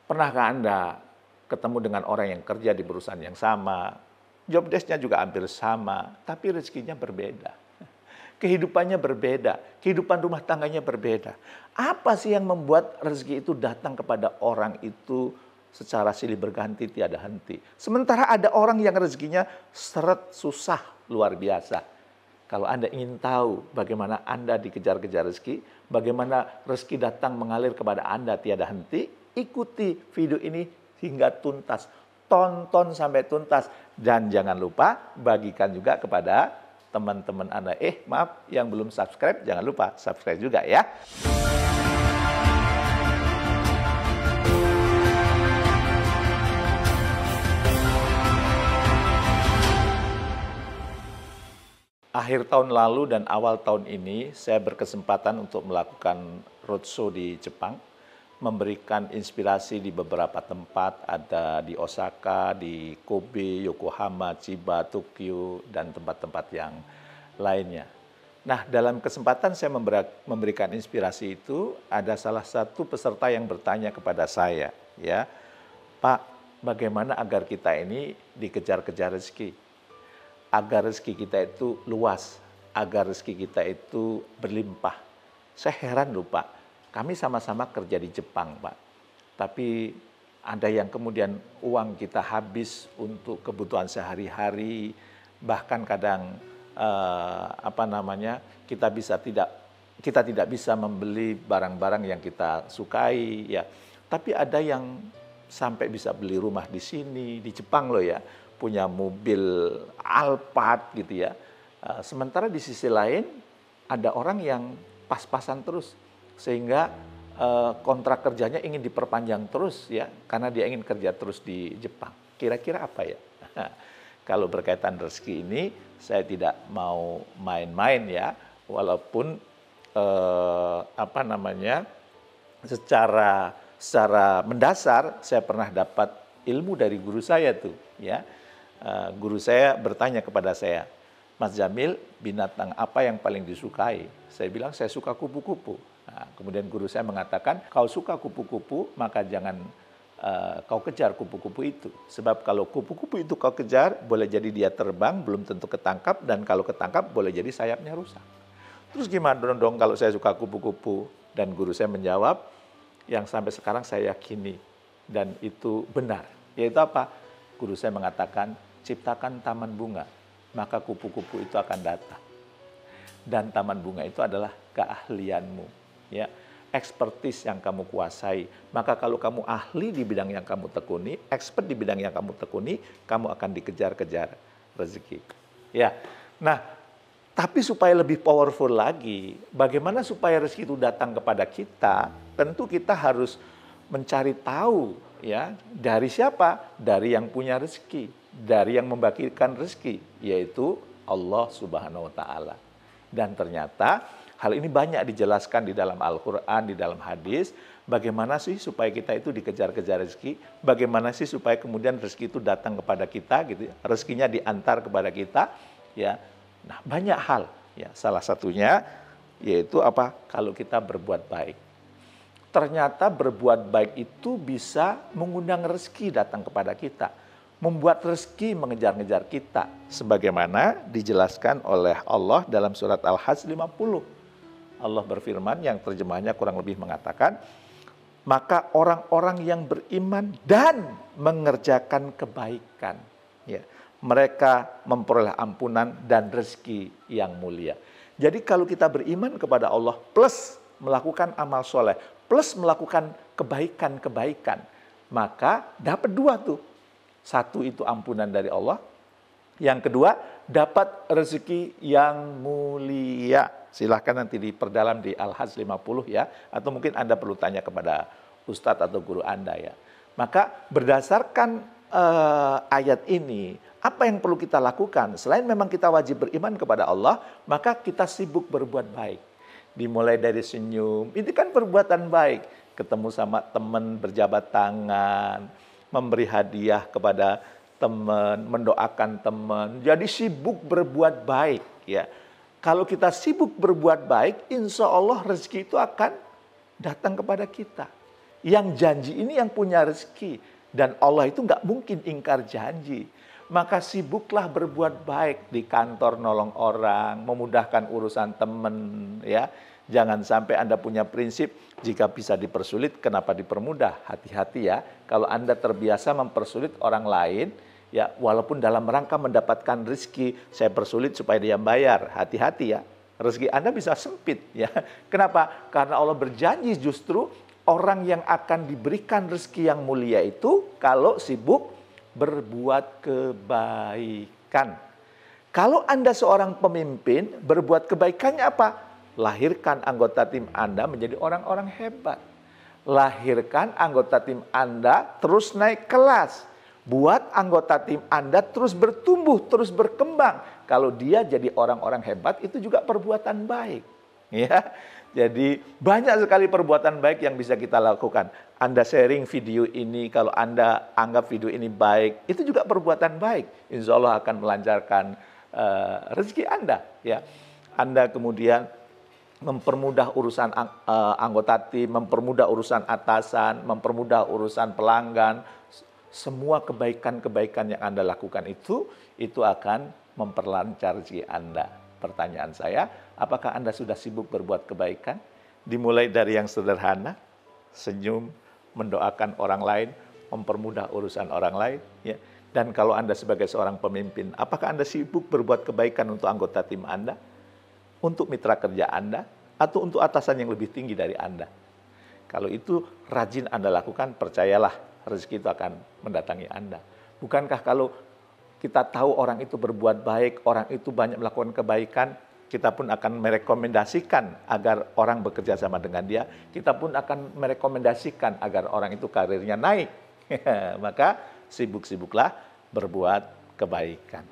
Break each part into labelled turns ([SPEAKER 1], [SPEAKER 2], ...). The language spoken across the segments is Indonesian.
[SPEAKER 1] Pernahkah Anda ketemu dengan orang yang kerja di perusahaan yang sama, job desk-nya juga hampir sama, tapi rezekinya berbeda. Kehidupannya berbeda, kehidupan rumah tangganya berbeda. Apa sih yang membuat rezeki itu datang kepada orang itu secara silih berganti tiada henti? Sementara ada orang yang rezekinya seret susah luar biasa. Kalau Anda ingin tahu bagaimana Anda dikejar-kejar rezeki, bagaimana rezeki datang mengalir kepada Anda tiada henti, ikuti video ini hingga tuntas. Tonton sampai tuntas. Dan jangan lupa bagikan juga kepada teman-teman Anda. Maaf, yang belum subscribe, jangan lupa subscribe juga ya. Akhir tahun lalu dan awal tahun ini, saya berkesempatan untuk melakukan roadshow di Jepang, memberikan inspirasi di beberapa tempat, ada di Osaka, di Kobe, Yokohama, Chiba, Tokyo, dan tempat-tempat yang lainnya. Nah, dalam kesempatan saya memberikan inspirasi itu, ada salah satu peserta yang bertanya kepada saya, ya, Pak, bagaimana agar kita ini dikejar-kejar rezeki? Agar rezeki kita itu luas, agar rezeki kita itu berlimpah. Saya heran loh Pak, kami sama-sama kerja di Jepang Pak, tapi ada yang kemudian uang kita habis untuk kebutuhan sehari-hari, bahkan kadang kita tidak bisa membeli barang-barang yang kita sukai ya. Tapi ada yang sampai bisa beli rumah di sini, di Jepang loh ya, punya mobil Alphard gitu ya. Sementara di sisi lain ada orang yang pas-pasan terus sehingga kontrak kerjanya ingin diperpanjang terus ya karena dia ingin kerja terus di Jepang. Kira-kira apa ya? Kalau berkaitan rezeki ini saya tidak mau main-main ya, walaupun secara mendasar saya pernah dapat ilmu dari guru saya tuh ya. Guru saya bertanya kepada saya, Mas Jamil, binatang apa yang paling disukai? Saya bilang, saya suka kupu-kupu. Nah, kemudian guru saya mengatakan, kau suka kupu-kupu, maka jangan kau kejar kupu-kupu itu. Sebab kalau kupu-kupu itu kau kejar, boleh jadi dia terbang, belum tentu ketangkap, dan kalau ketangkap, boleh jadi sayapnya rusak. Terus gimana dong kalau saya suka kupu-kupu? Dan guru saya menjawab, yang sampai sekarang saya yakini, dan itu benar. Yaitu apa? Guru saya mengatakan, ciptakan taman bunga, maka kupu-kupu itu akan datang. Dan taman bunga itu adalah keahlianmu, ya, expertise yang kamu kuasai. Maka kalau kamu ahli di bidang yang kamu tekuni, expert di bidang yang kamu tekuni, kamu akan dikejar-kejar rezeki. Ya, nah, tapi supaya lebih powerful lagi, bagaimana supaya rezeki itu datang kepada kita? Tentu kita harus mencari tahu, ya, dari siapa? Dari yang punya rezeki. Dari yang membagikan rezeki, yaitu Allah Subhanahu wa Ta'ala. Dan ternyata hal ini banyak dijelaskan di dalam Al-Quran, di dalam hadis. Bagaimana sih supaya kita itu dikejar-kejar rezeki? Bagaimana sih supaya kemudian rezeki itu datang kepada kita, gitu? Rezekinya diantar kepada kita, ya. Nah, banyak hal, ya. Salah satunya yaitu apa? Kalau kita berbuat baik. Ternyata berbuat baik itu bisa mengundang rezeki datang kepada kita. Membuat rezeki mengejar-ngejar kita. Sebagaimana dijelaskan oleh Allah dalam surat Al-Hajj 50. Allah berfirman yang terjemahnya kurang lebih mengatakan, maka orang-orang yang beriman dan mengerjakan kebaikan, ya, mereka memperoleh ampunan dan rezeki yang mulia. Jadi kalau kita beriman kepada Allah plus melakukan amal soleh, plus melakukan kebaikan-kebaikan, maka dapat dua tuh. Satu itu ampunan dari Allah. Yang kedua, dapat rezeki yang mulia. Silahkan nanti diperdalam di Al-Hajj 50 ya. Atau mungkin Anda perlu tanya kepada Ustadz atau guru Anda ya. Maka berdasarkan ayat ini, apa yang perlu kita lakukan? Selain memang kita wajib beriman kepada Allah, maka kita sibuk berbuat baik. Dimulai dari senyum, itu kan perbuatan baik. Ketemu sama teman, berjabat tangan, memberi hadiah kepada teman, mendoakan teman. Jadi sibuk berbuat baik ya. Kalau kita sibuk berbuat baik, insya Allah rezeki itu akan datang kepada kita. Yang janji ini yang punya rezeki. Dan Allah itu nggak mungkin ingkar janji. Maka sibuklah berbuat baik di kantor, nolong orang, memudahkan urusan teman, ya. Jangan sampai Anda punya prinsip, jika bisa dipersulit, kenapa dipermudah? Hati-hati ya. Kalau Anda terbiasa mempersulit orang lain, ya walaupun dalam rangka mendapatkan rezeki, saya persulit supaya dia bayar. Hati-hati ya. Rezeki Anda bisa sempit ya. Kenapa? Karena Allah berjanji justru orang yang akan diberikan rezeki yang mulia itu kalau sibuk berbuat kebaikan. Kalau Anda seorang pemimpin, berbuat kebaikannya apa? Lahirkan anggota tim Anda menjadi orang-orang hebat. Lahirkan anggota tim Anda terus naik kelas. Buat anggota tim Anda terus bertumbuh, terus berkembang. Kalau dia jadi orang-orang hebat, itu juga perbuatan baik. Ya, jadi banyak sekali perbuatan baik yang bisa kita lakukan. Anda sharing video ini, kalau Anda anggap video ini baik, itu juga perbuatan baik. Insya Allah akan melancarkan rezeki Anda. Ya, Anda kemudian mempermudah urusan anggota tim, mempermudah urusan atasan, mempermudah urusan pelanggan. Semua kebaikan-kebaikan yang Anda lakukan itu akan memperlancar rezeki Anda. Pertanyaan saya, apakah Anda sudah sibuk berbuat kebaikan? Dimulai dari yang sederhana, senyum, mendoakan orang lain, mempermudah urusan orang lain. Ya. Dan kalau Anda sebagai seorang pemimpin, apakah Anda sibuk berbuat kebaikan untuk anggota tim Anda? Untuk mitra kerja Anda, atau untuk atasan yang lebih tinggi dari Anda? Kalau itu rajin Anda lakukan, percayalah rezeki itu akan mendatangi Anda. Bukankah kalau kita tahu orang itu berbuat baik, orang itu banyak melakukan kebaikan, kita pun akan merekomendasikan agar orang bekerja sama dengan dia, kita pun akan merekomendasikan agar orang itu karirnya naik. Maka sibuk-sibuklah berbuat kebaikan.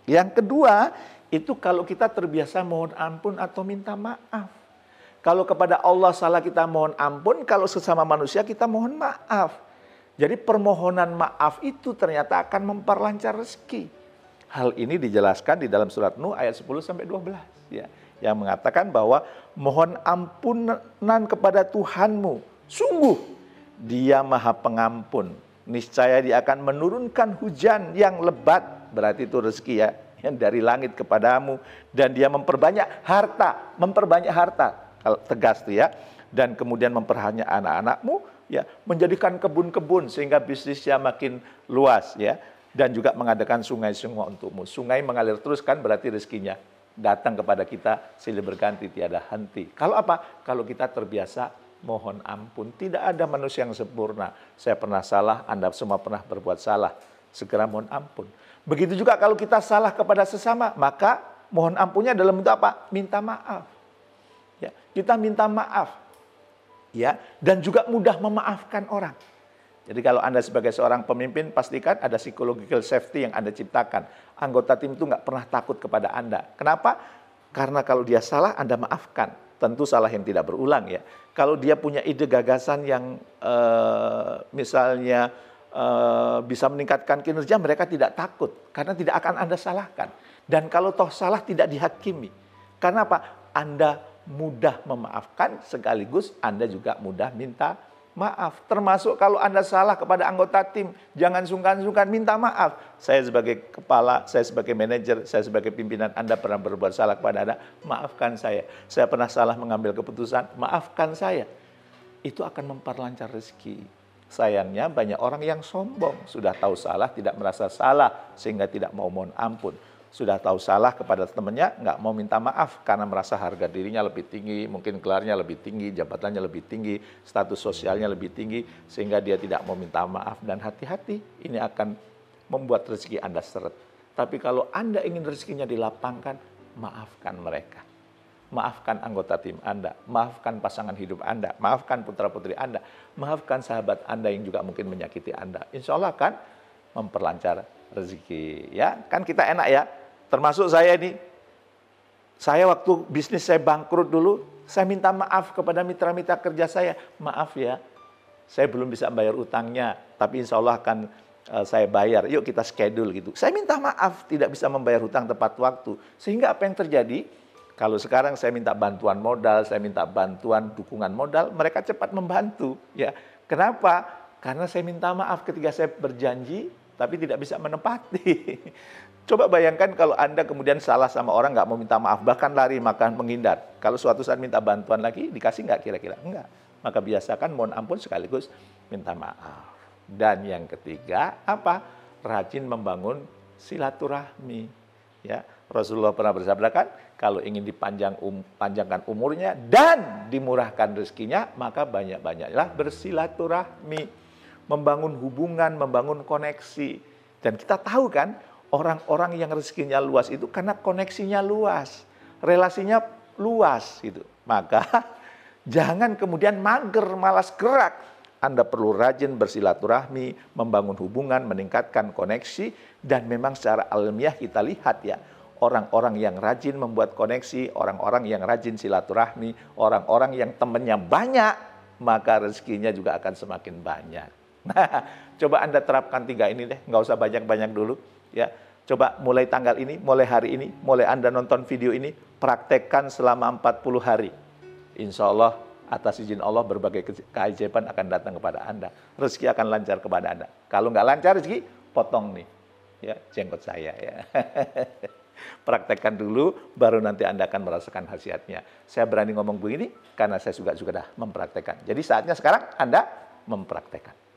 [SPEAKER 1] Yang kedua, itu kalau kita terbiasa mohon ampun atau minta maaf. Kalau kepada Allah salah kita mohon ampun, kalau sesama manusia kita mohon maaf. Jadi permohonan maaf itu ternyata akan memperlancar rezeki. Hal ini dijelaskan di dalam surat Nuh ayat 10-12 ya, yang mengatakan bahwa mohon ampunan kepada Tuhanmu, sungguh Dia Maha Pengampun. Niscaya Dia akan menurunkan hujan yang lebat, berarti itu rezeki ya, yang dari langit kepadamu, dan Dia memperbanyak harta, kalau tegas tuh ya, dan kemudian memperbanyak anak-anakmu, ya, menjadikan kebun-kebun sehingga bisnisnya makin luas ya, dan juga mengadakan sungai-sungai untukmu. Sungai mengalir terus kan berarti rezekinya datang kepada kita silih berganti tiada henti. Kalau apa? Kalau kita terbiasa mohon ampun. Tidak ada manusia yang sempurna. Saya pernah salah, Anda semua pernah berbuat salah. Segera mohon ampun. Begitu juga kalau kita salah kepada sesama, maka mohon ampunnya dalam bentuk apa? Minta maaf. Ya, kita minta maaf. Ya, dan juga mudah memaafkan orang. Jadi kalau Anda sebagai seorang pemimpin, pastikan ada psychological safety yang Anda ciptakan. Anggota tim itu nggak pernah takut kepada Anda. Kenapa? Karena kalau dia salah, Anda maafkan. Tentu salah yang tidak berulang ya. Kalau dia punya ide gagasan yang misalnya bisa meningkatkan kinerja, mereka tidak takut. Karena tidak akan Anda salahkan. Dan kalau toh salah tidak dihakimi. Karena apa? Anda mudah memaafkan, sekaligus Anda juga mudah minta maaf. Termasuk kalau Anda salah kepada anggota tim, jangan sungkan-sungkan minta maaf. Saya sebagai kepala, saya sebagai manajer, saya sebagai pimpinan, Anda pernah berbuat salah kepada Anda, maafkan saya. Saya pernah salah mengambil keputusan, maafkan saya. Itu akan memperlancar rezeki. Sayangnya banyak orang yang sombong, sudah tahu salah, tidak merasa salah, sehingga tidak mau mohon ampun. Sudah tahu salah kepada temannya, nggak mau minta maaf karena merasa harga dirinya lebih tinggi, mungkin gelarnya lebih tinggi, jabatannya lebih tinggi, status sosialnya lebih tinggi, sehingga dia tidak mau minta maaf. Dan hati-hati, ini akan membuat rezeki Anda seret. Tapi kalau Anda ingin rezekinya dilapangkan, maafkan mereka. Maafkan anggota tim Anda, maafkan pasangan hidup Anda, maafkan putra-putri Anda, maafkan sahabat Anda yang juga mungkin menyakiti Anda. Insya Allah akan memperlancar rezeki. Ya, kan kita enak ya. Termasuk saya ini, saya waktu bisnis saya bangkrut dulu, saya minta maaf kepada mitra-mitra kerja saya. Maaf ya, saya belum bisa bayar utangnya, tapi insya Allah akan saya bayar. Yuk kita schedule gitu. Saya minta maaf, tidak bisa membayar hutang tepat waktu. Sehingga apa yang terjadi? Kalau sekarang saya minta bantuan modal, saya minta bantuan dukungan modal, mereka cepat membantu. Ya, Kenapa? Karena saya minta maaf ketika saya berjanji, tapi tidak bisa menepati. Coba bayangkan kalau Anda kemudian salah sama orang, nggak mau minta maaf, bahkan lari, makan menghindar. Kalau suatu saat minta bantuan lagi, dikasih nggak kira-kira? Enggak. Maka biasakan mohon ampun sekaligus minta maaf. Dan yang ketiga, apa? Rajin membangun silaturahmi. Ya, Rasulullah pernah bersabda kan, kalau ingin dipanjangkan umurnya dan dimurahkan rezekinya, maka banyak-banyaklah bersilaturahmi, membangun hubungan, membangun koneksi. Dan kita tahu kan, orang-orang yang rezekinya luas itu karena koneksinya luas, relasinya luas gitu. Maka jangan kemudian mager, malas gerak. Anda perlu rajin bersilaturahmi, membangun hubungan, meningkatkan koneksi, dan memang secara alamiah kita lihat ya, orang-orang yang rajin membuat koneksi, orang-orang yang rajin silaturahmi, orang-orang yang temannya banyak, maka rezekinya juga akan semakin banyak. Nah, coba Anda terapkan 3 ini deh, nggak usah banyak-banyak dulu. Ya, coba mulai tanggal ini, mulai hari ini, mulai Anda nonton video ini, praktekkan selama 40 hari. Insya Allah, atas izin Allah, berbagai keajaiban akan datang kepada Anda. Rezeki akan lancar kepada Anda. Kalau nggak lancar rezeki, potong nih, ya jenggot saya ya. Praktekkan dulu, baru nanti Anda akan merasakan khasiatnya. Saya berani ngomong begini karena saya juga sudah mempraktekkan. Jadi saatnya sekarang Anda mempraktekkan.